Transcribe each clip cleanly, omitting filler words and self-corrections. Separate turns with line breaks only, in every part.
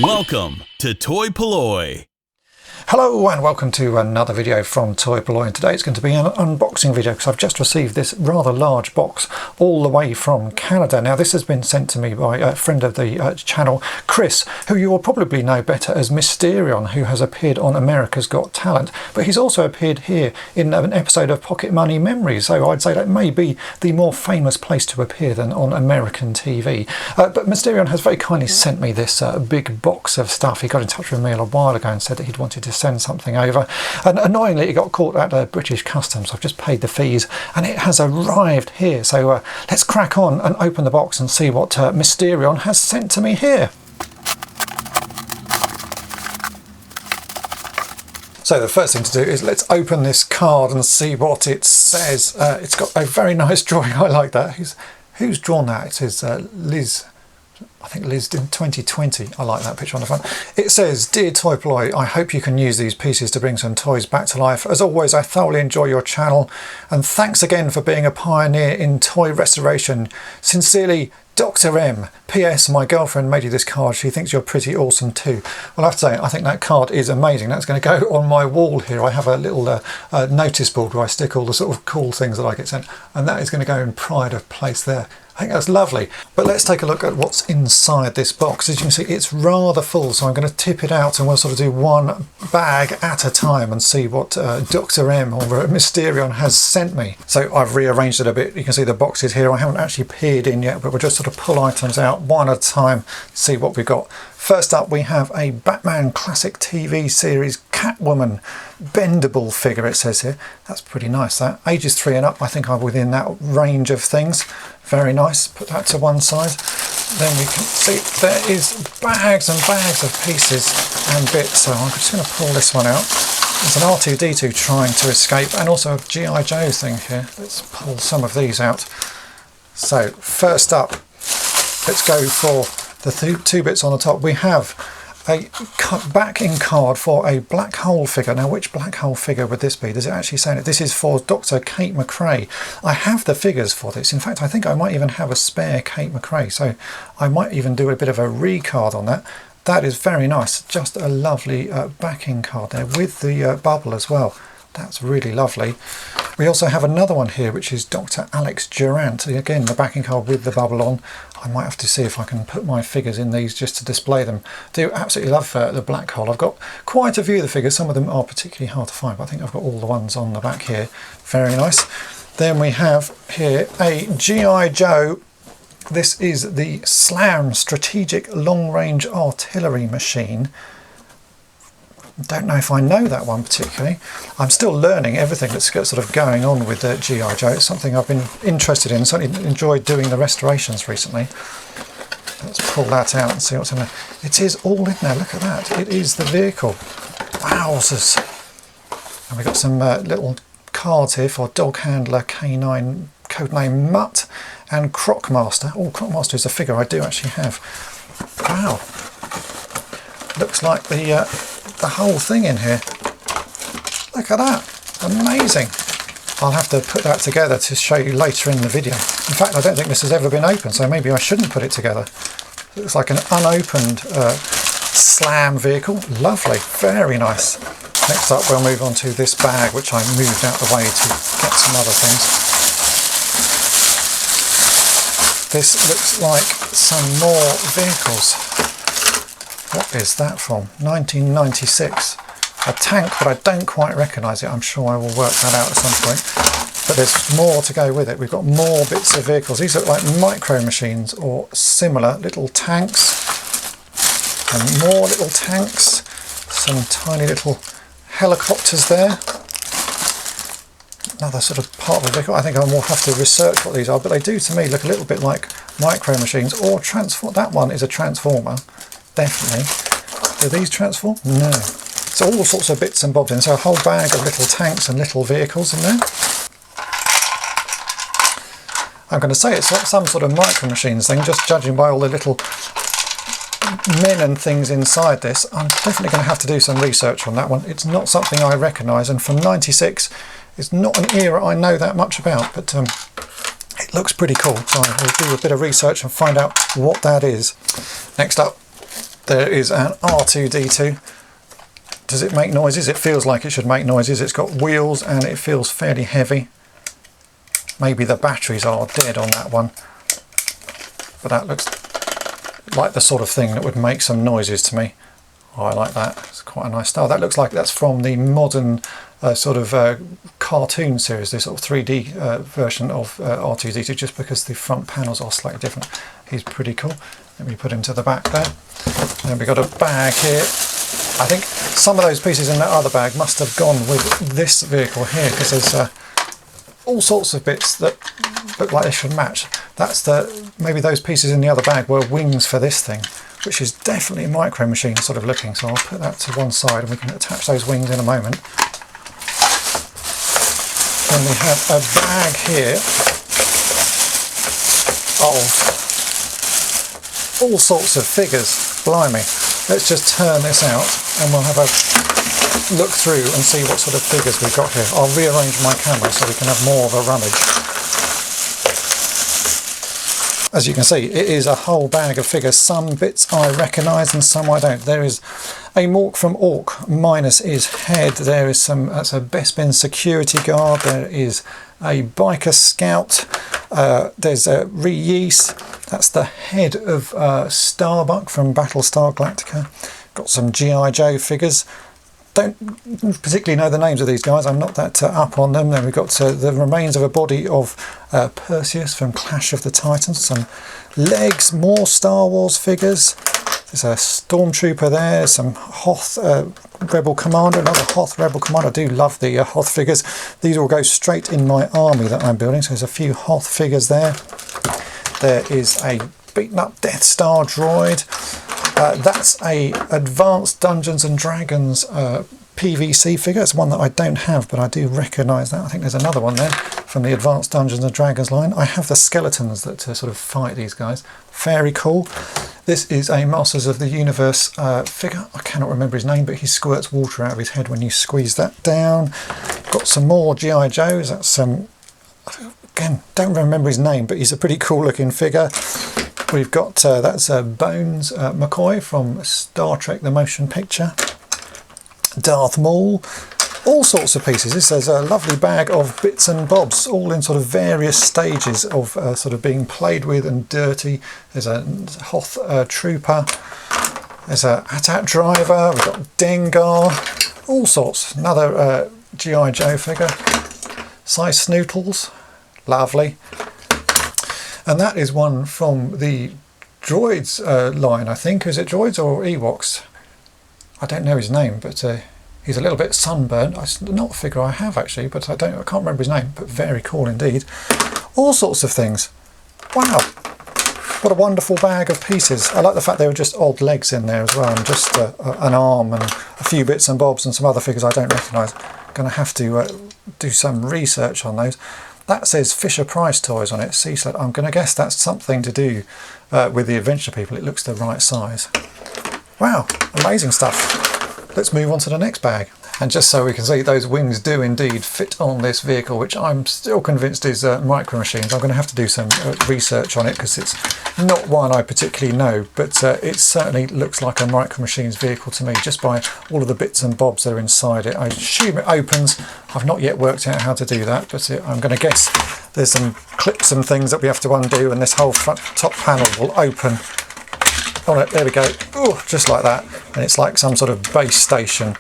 Welcome to toy-polloi.
Hello and welcome to another video from toy-polloi, and today it's going to be an unboxing video because I've just received this rather large box all the way from Canada. Now this has been sent to me by a friend of the channel, Chris, who you will probably know better as Mysterion, who has appeared on America's Got Talent, but he's also appeared here in an episode of Pocket Money Memories, so I'd say that may be the more famous place to appear than on American TV. But Mysterion has very kindly sent me this big box of stuff. He got in touch with me a while ago and said that he'd wanted to send something over, and annoyingly it got caught at British Customs. I've just paid the fees and it has arrived here, so let's crack on and open the box and see what Mysterion has sent to me here. So the first thing to do is let's open this card and see what it says. It's got a very nice drawing. I like that. Who's drawn that? It says Liz. I think Liz did 2020. I like that picture on the front. It says, "Dear toy-polloi, I hope you can use these pieces to bring some toys back to life. As always, I thoroughly enjoy your channel, and thanks again for being a pioneer in toy restoration. Sincerely, Dr. M. P.S. My girlfriend made you this card. She thinks you're pretty awesome too." Well, I have to say, I think that card is amazing. That's going to go on my wall here. I have a little notice board where I stick all the sort of cool things that I get sent, and that is going to go in pride of place there. I think that's lovely. But let's take a look at what's inside this box. As you can see, it's rather full, so I'm going to tip it out and we'll sort of do one bag at a time and see what Dr. M or Mysterion has sent me. So I've rearranged it a bit. You can see the boxes here. I haven't actually peered in yet, but we'll just sort of pull items out one at a time, see what we've got. First up, we have a Batman classic TV series Catwoman bendable figure, it says here. That's pretty nice, that. Ages 3 and up, I think I'm within that range of things. Very nice. Put that to one side. Then we can see there is bags and bags of pieces and bits. So I'm just going to pull this one out. There's an R2-D2 trying to escape, and also a G.I. Joe thing here. Let's pull some of these out. So first up, let's go for the two bits on the top. We have a backing card for a black hole figure. Now, which black hole figure would this be? Does it actually say it? This is for Dr. Kate McRae. I have the figures for this. In fact, I think I might even have a spare Kate McRae, so I might even do a bit of a re-card on that. That is very nice. Just a lovely backing card there with the bubble as well. That's really lovely. We also have another one here, which is Dr. Alex Durant. Again, the backing card with the bubble on. I might have to see if I can put my figures in these just to display them. I do absolutely love the black hole. I've got quite a few of the figures. Some of them are particularly hard to find, but I think I've got all the ones on the back here. Very nice. Then we have here a G.I. Joe. This is the SLAM Strategic Long Range Artillery Machine. Don't know if I know that one particularly. I'm still learning everything that's sort of going on with the G.I. Joe. It's something I've been interested in. Certainly enjoyed doing the restorations recently. Let's pull that out and see what's in there. It is all in there. Look at that. It is the vehicle. Wowzers. And we've got some little cards here for Dog Handler K9, codename Mutt, and Crocmaster. Oh, Crocmaster is a figure I do actually have. Wow. Looks like the whole thing in here. Look at that. Amazing. I'll have to put that together to show you later in the video. In fact, I don't think this has ever been opened, so maybe I shouldn't put it together. It looks like an unopened SLAM vehicle. Lovely. Very nice. Next up, we'll move on to this bag, which I moved out the way to get some other things. This looks like some more vehicles. What is that from? 1996. A tank, but I don't quite recognise it. I'm sure I will work that out at some point. But there's more to go with it. We've got more bits of vehicles. These look like micro machines or similar little tanks. And more little tanks. Some tiny little helicopters there. Another sort of part of the vehicle. I think I will have to research what these are, but they do to me look a little bit like micro machines or transform. That one is a transformer. Definitely. Do these transform? No. So all sorts of bits and bobs in. So a whole bag of little tanks and little vehicles in there. I'm going to say it's some sort of micro machines thing, just judging by all the little men and things inside this. I'm definitely going to have to do some research on that one. It's not something I recognise, and from 96, it's not an era I know that much about, but it looks pretty cool. So I will do a bit of research and find out what that is. Next up, There is an R2-D2. Does it make noises? It feels like it should make noises. It's got wheels and it feels fairly heavy. Maybe the batteries are dead on that one. But that looks like the sort of thing that would make some noises to me. Oh, I like that. It's quite a nice style. That looks like that's from the modern cartoon series, this sort of 3D version of R2-D2, just because the front panels are slightly different. He's pretty cool. Let me put him to the back there. And we've got a bag here. I think some of those pieces in that other bag must have gone with this vehicle here, because there's all sorts of bits that look like they should match. That's maybe those pieces in the other bag were wings for this thing, which is definitely Micro Machine sort of looking. So I'll put that to one side and we can attach those wings in a moment. Then we have a bag here of all sorts of figures. Blimey. Let's just turn this out and we'll have a look through and see what sort of figures we've got here. I'll rearrange my camera so we can have more of a rummage. As you can see, it is a whole bag of figures. Some bits I recognise and some I don't. There is a Mork from Ork minus his head. There is that's a Bespin security guard. There is a biker scout. There's a Reese. That's the head of Starbuck from Battlestar Galactica. Got some G.I. Joe figures. Don't particularly know the names of these guys. I'm not that up on them. Then we've got the remains of a body of Perseus from Clash of the Titans. Some legs, more Star Wars figures. There's a Stormtrooper there. Some Hoth Rebel Commander, another Hoth Rebel Commander. I do love the Hoth figures. These will go straight in my army that I'm building. So there's a few Hoth figures there. There is a beaten up Death Star droid. That's a Advanced Dungeons and Dragons PVC figure. It's one that I don't have, but I do recognise that. I think there's another one there from the Advanced Dungeons and Dragons line. I have the skeletons that sort of fight these guys. Very cool. This is a Masters of the Universe figure. I cannot remember his name, but he squirts water out of his head when you squeeze that down. Got some more G.I. Joes. That's again, don't remember his name, but he's a pretty cool looking figure. We've got, that's Bones McCoy from Star Trek The Motion Picture. Darth Maul. All sorts of pieces. This is a lovely bag of bits and bobs, all in sort of various stages of sort of being played with and dirty. There's a Hoth Trooper. There's a Atat Driver. We've got Dengar. All sorts. Another G.I. Joe figure. Size Snootles. Lovely. And that is one from the Droids line, I think. Is it Droids or Ewoks? I don't know his name, but he's a little bit sunburnt. It's not a figure I have actually, but I can't remember his name, but very cool indeed. All sorts of things. Wow. What a wonderful bag of pieces. I like the fact there were just odd legs in there as well, and just an arm and a few bits and bobs and some other figures I don't recognise. Going to have to do some research on those. That says Fisher Price Toys on it, C-Sled. I'm going to guess that's something to do with the Adventure People. It looks the right size. Wow, amazing stuff. Let's move on to the next bag. And just so we can see, those wings do indeed fit on this vehicle, which I'm still convinced is Micro Machines. I'm going to have to do some research on it because it's not one I particularly know, but it certainly looks like a Micro Machines vehicle to me, just by all of the bits and bobs that are inside it. I assume it opens. I've not yet worked out how to do that, but I'm going to guess there's some clips and things that we have to undo, and this whole front top panel will open. Oh, there we go. Ooh, just like that. And it's like some sort of base station.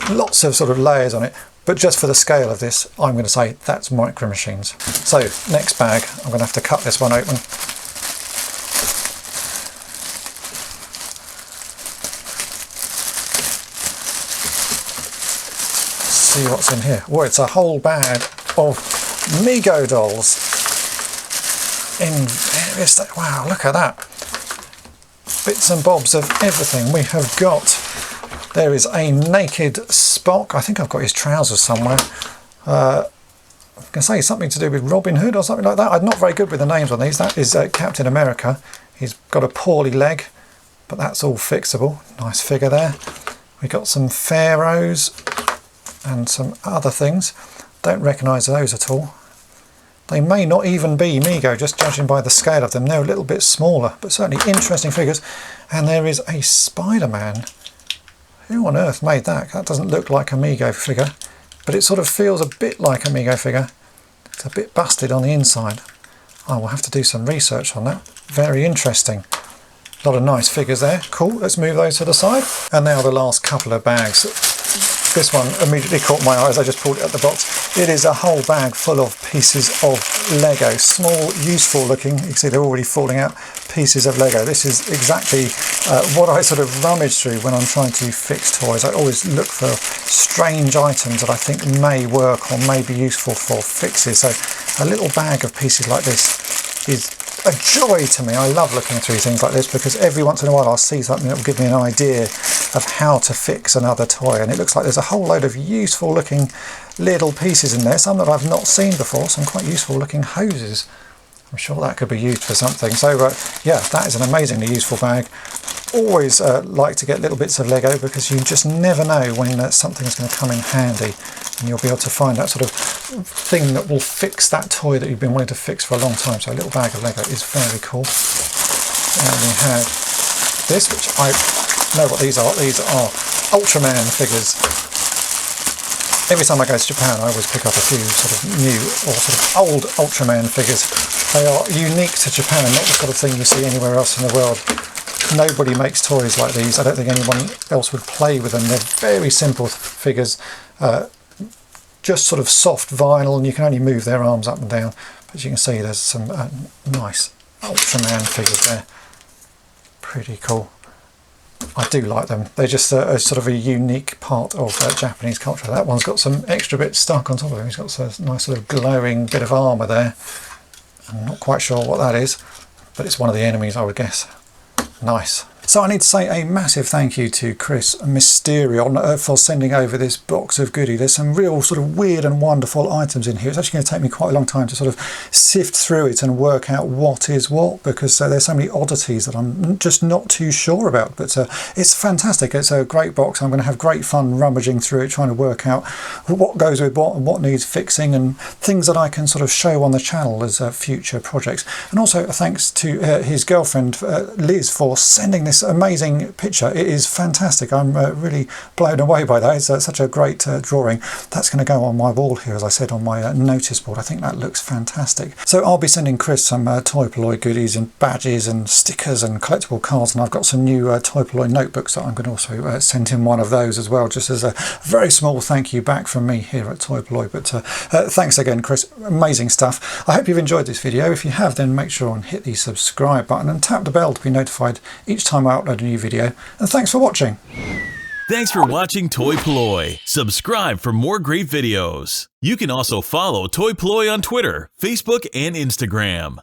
Lots of sort of layers on it, but just for the scale of this, I'm going to say that's Micro Machines. So next bag, I'm going to have to cut this one open. See what's in here. Oh, it's a whole bag of Mego dolls in various. Wow, look at that! Bits and bobs of everything. We have got. There is a naked Spock. I think I've got his trousers somewhere. I'm going to say something to do with Robin Hood or something like that. I'm not very good with the names on these. That is Captain America. He's got a poorly leg, but that's all fixable. Nice figure there. We've got some pharaohs and some other things. Don't recognise those at all. They may not even be Mego, just judging by the scale of them. They're a little bit smaller, but certainly interesting figures. And there is a Spider-Man. Who on earth made that? That doesn't look like a Mego figure, but it sort of feels a bit like a Mego figure. It's a bit busted on the inside. I will have to do some research on that. Very interesting. A lot of nice figures there. Cool, let's move those to the side. And now the last couple of bags. This one immediately caught my eye as I just pulled it out the box. It is a whole bag full of pieces of Lego. Small, useful looking, you can see they're already falling out, pieces of Lego. This is exactly what I sort of rummage through when I'm trying to fix toys. I always look for strange items that I think may work or may be useful for fixes. So a little bag of pieces like this is a joy to me. I love looking through things like this because every once in a while I'll see something that will give me an idea of how to fix another toy, and it looks like there's a whole load of useful looking little pieces in there, some that I've not seen before, some quite useful looking hoses. I'm sure that could be used for something. So yeah, that is an amazingly useful bag. Always like to get little bits of Lego because you just never know when something's going to come in handy, and you'll be able to find that sort of thing that will fix that toy that you've been wanting to fix for a long time. So a little bag of Lego is very cool. And we have this, which I know what these are. These are Ultraman figures. Every time I go to Japan, I always pick up a few sort of new or sort of old Ultraman figures. They are unique to Japan, not the sort of thing you see anywhere else in the world. Nobody makes toys like these. I don't think anyone else would play with them. They're very simple figures, just sort of soft vinyl, and you can only move their arms up and down. But as you can see, there's some nice Ultraman figures there. Pretty cool. I do like them. They're just a sort of a unique part of Japanese culture. That one's got some extra bits stuck on top of him. He's got a nice sort of glowing bit of armour there. I'm not quite sure what that is, but it's one of the enemies, I would guess. Nice. So I need to say a massive thank you to Chris Mysterion for sending over this box of goodie. There's some real sort of weird and wonderful items in here. It's actually going to take me quite a long time to sort of sift through it and work out what is what, because there's so many oddities that I'm just not too sure about. But it's fantastic. It's a great box. I'm going to have great fun rummaging through it, trying to work out what goes with what and what needs fixing, and things that I can sort of show on the channel as future projects. And also thanks to his girlfriend Liz for sending this amazing picture. It is fantastic. I'm really blown away by that. It's such a great drawing. That's going to go on my wall here, as I said, on my notice board. I think that looks fantastic. So I'll be sending Chris some toy-polloi goodies and badges and stickers and collectible cards, and I've got some new toy-polloi notebooks that I'm going to also send him one of those as well, just as a very small thank you back from me here at toy-polloi. But thanks again, Chris. Amazing stuff. I hope you've enjoyed this video. If you have, then make sure and hit the subscribe button and tap the bell to be notified each time I upload a new video. And thanks for watching.
Thanks for watching toy-polloi. Subscribe for more great videos. You can also follow toy-polloi on Twitter, Facebook, and Instagram.